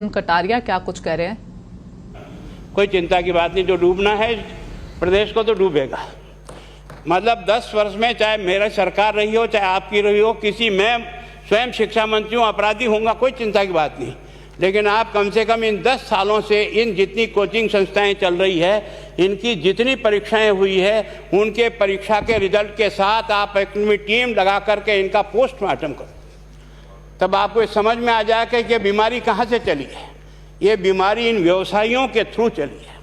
कटारिया क्या कुछ कह रहे हैं? कोई चिंता की बात नहीं, जो डूबना है प्रदेश को तो डूबेगा। मतलब 10 वर्ष में चाहे मेरा सरकार रही हो चाहे आपकी रही हो, किसी मैं स्वयं शिक्षा मंत्री हूँ, अपराधी होऊंगा, कोई चिंता की बात नहीं। लेकिन आप कम से कम इन 10 सालों से इन जितनी कोचिंग संस्थाएं चल रही है, इनकी जितनी परीक्षाएं हुई है, उनके परीक्षा के रिजल्ट के साथ आप एक टीम लगा करके इनका पोस्टमार्टम करो, तब आपको समझ में आ जाएगा कि ये बीमारी कहाँ से चली है। ये बीमारी इन व्यवसायियों के थ्रू चली है।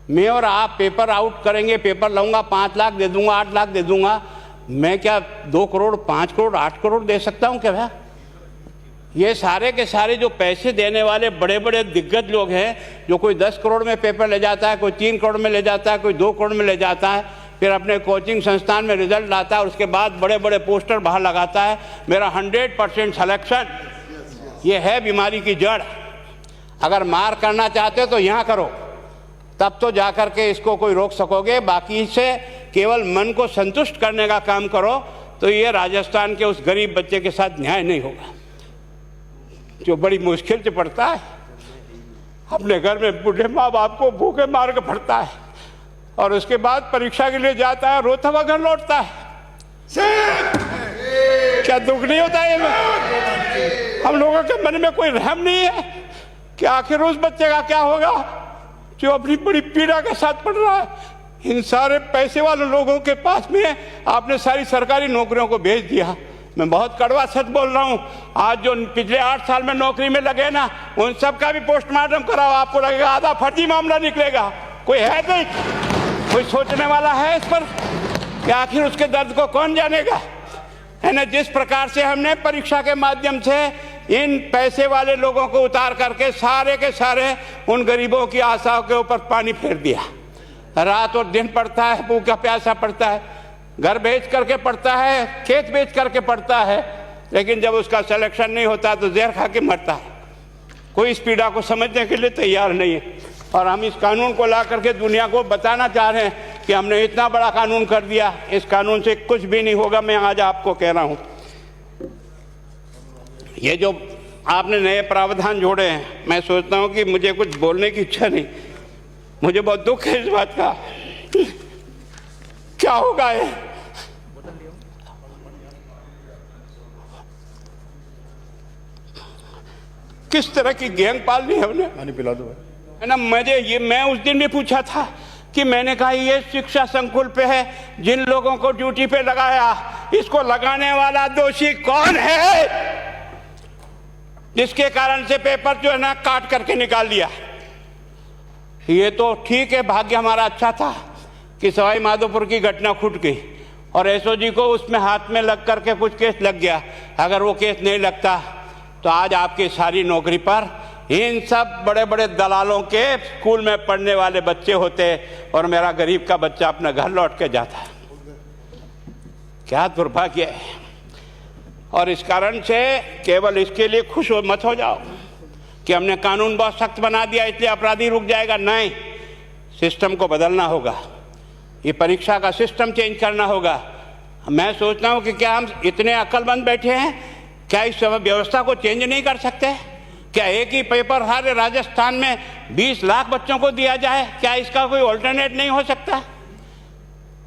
मैं और आप पेपर आउट करेंगे, पेपर लाऊंगा, 5 लाख दे दूंगा, 8 लाख दे दूंगा, मैं क्या 2 करोड़ 5 करोड़ 8 करोड़ दे सकता हूँ क्या भैया? ये सारे के सारे जो पैसे देने वाले बड़े बड़े दिग्गज लोग हैं, जो कोई 10 करोड़ में पेपर ले जाता है, कोई 3 करोड़ में ले जाता है, कोई 2 करोड़ में ले जाता है, फिर अपने कोचिंग संस्थान में रिजल्ट लाता है और उसके बाद बड़े बड़े पोस्टर बाहर लगाता है, मेरा 100% सिलेक्शन। ये है बीमारी की जड़। अगर मार करना चाहते हो तो यहाँ करो, तब तो जा कर के इसको कोई रोक सकोगे। बाकी से केवल मन को संतुष्ट करने का काम करो तो ये राजस्थान के उस गरीब बच्चे के साथ न्याय नहीं होगा, जो बड़ी मुश्किल से पढ़ता है, अपने घर में बूढ़े माँ बाप को भूखे मार के पढ़ता है और उसके बाद परीक्षा के लिए जाता है, रोता हुआ घर लौटता है। क्या दुख नहीं होता है? हम लोगों के मन में कोई रहम नहीं है कि आखिर उस बच्चे का क्या होगा जो अपनी बड़ी पीड़ा के साथ पढ़ रहा है। इन सारे पैसे वाले लोगों के पास में आपने सारी सरकारी नौकरियों को भेज दिया। मैं बहुत कड़वा सच बोल रहा हूं। आज जो पिछले 8 साल में नौकरी में लगे ना, उन सब का भी पोस्टमार्टम कराओ, आपको लगेगा आधा फर्जी मामला निकलेगा। कोई है नहीं, कोई सोचने वाला है इस पर कि आखिर उसके दर्द को कौन जानेगा? है ना, जिस प्रकार से हमने परीक्षा के माध्यम से इन पैसे वाले लोगों को उतार करके सारे के सारे उन गरीबों की आशाओं के ऊपर पानी फेर दिया। रात और दिन पढ़ता है, भूखा प्यासा पढ़ता है, घर बेच करके पढ़ता है, खेत बेच करके पढ़ता है, लेकिन जब उसका सिलेक्शन नहीं होता तो जहर खा के मरता है। कोई इस पीड़ा को समझने के लिए तैयार नहीं है। और हम इस कानून को ला करके दुनिया को बताना चाह रहे हैं कि हमने इतना बड़ा कानून कर दिया, इस कानून से कुछ भी नहीं होगा। मैं आज आपको कह रहा हूँ, ये जो आपने नए प्रावधान जोड़े हैं, मैं सोचता हूँ कि मुझे कुछ बोलने की इच्छा नहीं, मुझे बहुत दुख है इस बात का। क्या होगा ये? किस तरह की गैंग पालनी है उन्हें? पानी पिला दो है ना। मैं उस दिन भी पूछा था कि मैंने कहा ये शिक्षा संकुल पे है, जिन लोगों को ड्यूटी पे लगाया, इसको लगाने वाला दोषी कौन है, जिसके कारण से पेपर जो है ना काट करके निकाल दिया। ये तो ठीक है, भाग्य हमारा अच्छा था कि सवाई माधोपुर की घटना फूट गई और एसओजी को उसमें हाथ में लग करके कुछ केस लग गया। अगर वो केस नहीं लगता तो आज आपकी सारी नौकरी पर इन सब बड़े बड़े दलालों के स्कूल में पढ़ने वाले बच्चे होते और मेरा गरीब का बच्चा अपना घर लौट के जाता। क्या दुर्भाग्य है। और इस कारण से केवल इसके लिए खुश मत हो जाओ कि हमने कानून बहुत सख्त बना दिया इसलिए अपराधी रुक जाएगा। नहीं, सिस्टम को बदलना होगा, ये परीक्षा का सिस्टम चेंज करना होगा। मैं सोचता हूँ कि क्या हम इतने अक्लमंद बैठे हैं, क्या इस व्यवस्था को चेंज नहीं कर सकते? क्या एक ही पेपर हर राजस्थान में 20 लाख बच्चों को दिया जाए? क्या इसका कोई ऑल्टरनेट नहीं हो सकता?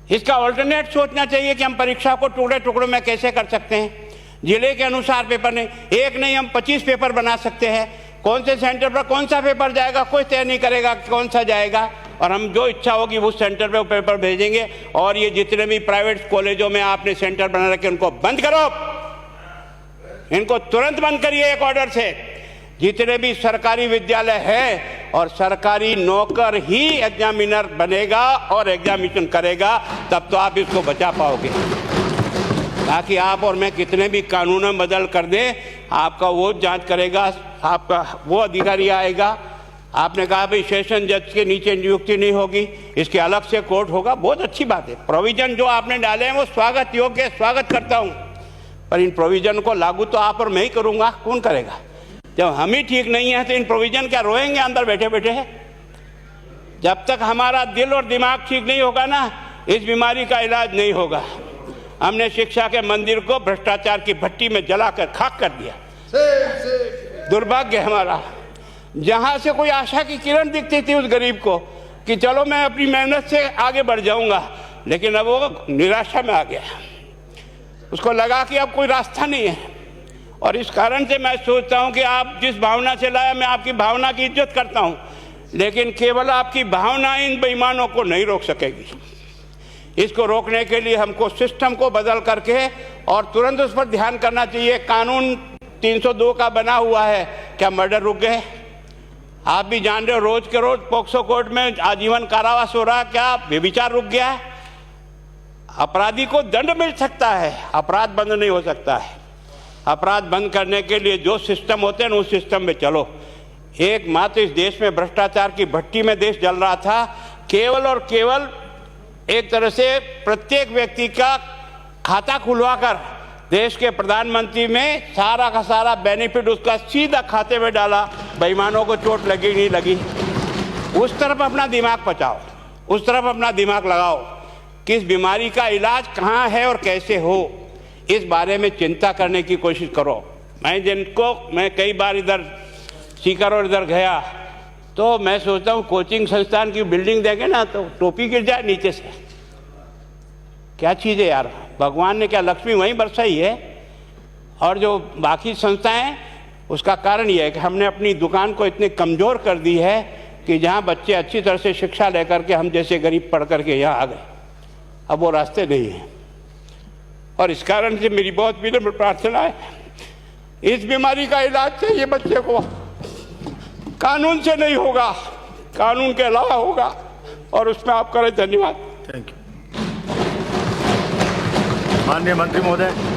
इसका ऑल्टरनेट सोचना चाहिए कि हम परीक्षा को टुकड़े टुकड़ों में कैसे कर सकते हैं। जिले के अनुसार पेपर नहीं, एक नहीं हम 25 पेपर बना सकते हैं। कौन से सेंटर पर कौन सा पेपर जाएगा कोई तय नहीं करेगा कौन सा जाएगा, और हम जो इच्छा होगी उस सेंटर पे वो पेपर भेजेंगे। और ये जितने भी प्राइवेट कॉलेजों में आपने सेंटर बना रखे उनको बंद करो, इनको तुरंत बंद करिए एक ऑर्डर से। जितने भी सरकारी विद्यालय है और सरकारी नौकर ही एग्जामिनर बनेगा और एग्जामिनेशन करेगा, तब तो आप इसको बचा पाओगे। ताकि आप और मैं कितने भी कानून बदल कर दें, आपका वो जांच करेगा, आपका वो अधिकारी आएगा। आपने कहा भाई सेशन जज के नीचे नियुक्ति नहीं होगी, इसके अलग से कोर्ट होगा, बहुत अच्छी बात है। प्रोविजन जो आपने डाले हैं वो स्वागत योग्य, स्वागत करता हूँ, पर इन प्रोविजन को लागू तो आप और मैं ही करूँगा, कौन करेगा? जब हम ही ठीक नहीं है तो इन प्रोविजन क्या रोएंगे अंदर बैठे बैठे? जब तक हमारा दिल और दिमाग ठीक नहीं होगा ना, इस बीमारी का इलाज नहीं होगा। हमने शिक्षा के मंदिर को भ्रष्टाचार की भट्टी में जलाकर खाक कर दिया। दुर्भाग्य हमारा। जहां से कोई आशा की किरण दिखती थी उस गरीब को कि चलो मैं अपनी मेहनत से आगे बढ़ जाऊंगा, लेकिन अब वो निराशा में आ गया। उसको लगा कि अब कोई रास्ता नहीं है। और इस कारण से मैं सोचता हूं कि आप जिस भावना से लाया, मैं आपकी भावना की इज्जत करता हूं, लेकिन केवल आपकी भावना इन बेईमानों को नहीं रोक सकेगी। इसको रोकने के लिए हमको सिस्टम को बदल करके और तुरंत उस पर ध्यान करना चाहिए। कानून 302 का बना हुआ है, क्या मर्डर रुक गए? आप भी जान रहे हो, रोज के रोज पॉक्सो कोर्ट में आजीवन कारावास हो रहा, क्या व्यभिचार रुक गया? अपराधी को दंड मिल सकता है, अपराध बंद नहीं हो सकता है। अपराध बंद करने के लिए जो सिस्टम होते हैं उस सिस्टम में चलो। एकमात्र इस देश में भ्रष्टाचार की भट्टी में देश जल रहा था, केवल और केवल एक तरह से प्रत्येक व्यक्ति का खाता खुलवाकर देश के प्रधानमंत्री में सारा का सारा बेनिफिट उसका सीधा खाते में डाला। बेईमानों को चोट लगी नहीं लगी, उस तरफ अपना दिमाग बचाओ, उस तरफ अपना दिमाग लगाओ। किस बीमारी का इलाज कहाँ है और कैसे हो, इस बारे में चिंता करने की कोशिश करो। मैं कई बार इधर सीकर और इधर गया तो मैं सोचता हूँ कोचिंग संस्थान की बिल्डिंग देंगे ना तो टोपी गिर जाए नीचे से। क्या चीज़ है यार, भगवान ने क्या लक्ष्मी वहीं बरसाई है? और जो बाकी संस्थाएं, उसका कारण यह है कि हमने अपनी दुकान को इतनी कमज़ोर कर दी है कि जहाँ बच्चे अच्छी तरह से शिक्षा लेकर के हम जैसे गरीब पढ़ करके यहाँ आ गए, अब वो रास्ते नहीं हैं। और इस कारण से मेरी बहुत विनम्र प्रार्थना है, इस बीमारी का इलाज चाहिए बच्चे को, कानून से नहीं होगा, कानून के अलावा होगा। और उसमें आप करें। धन्यवाद। Thank you. माननीय मंत्री महोदय।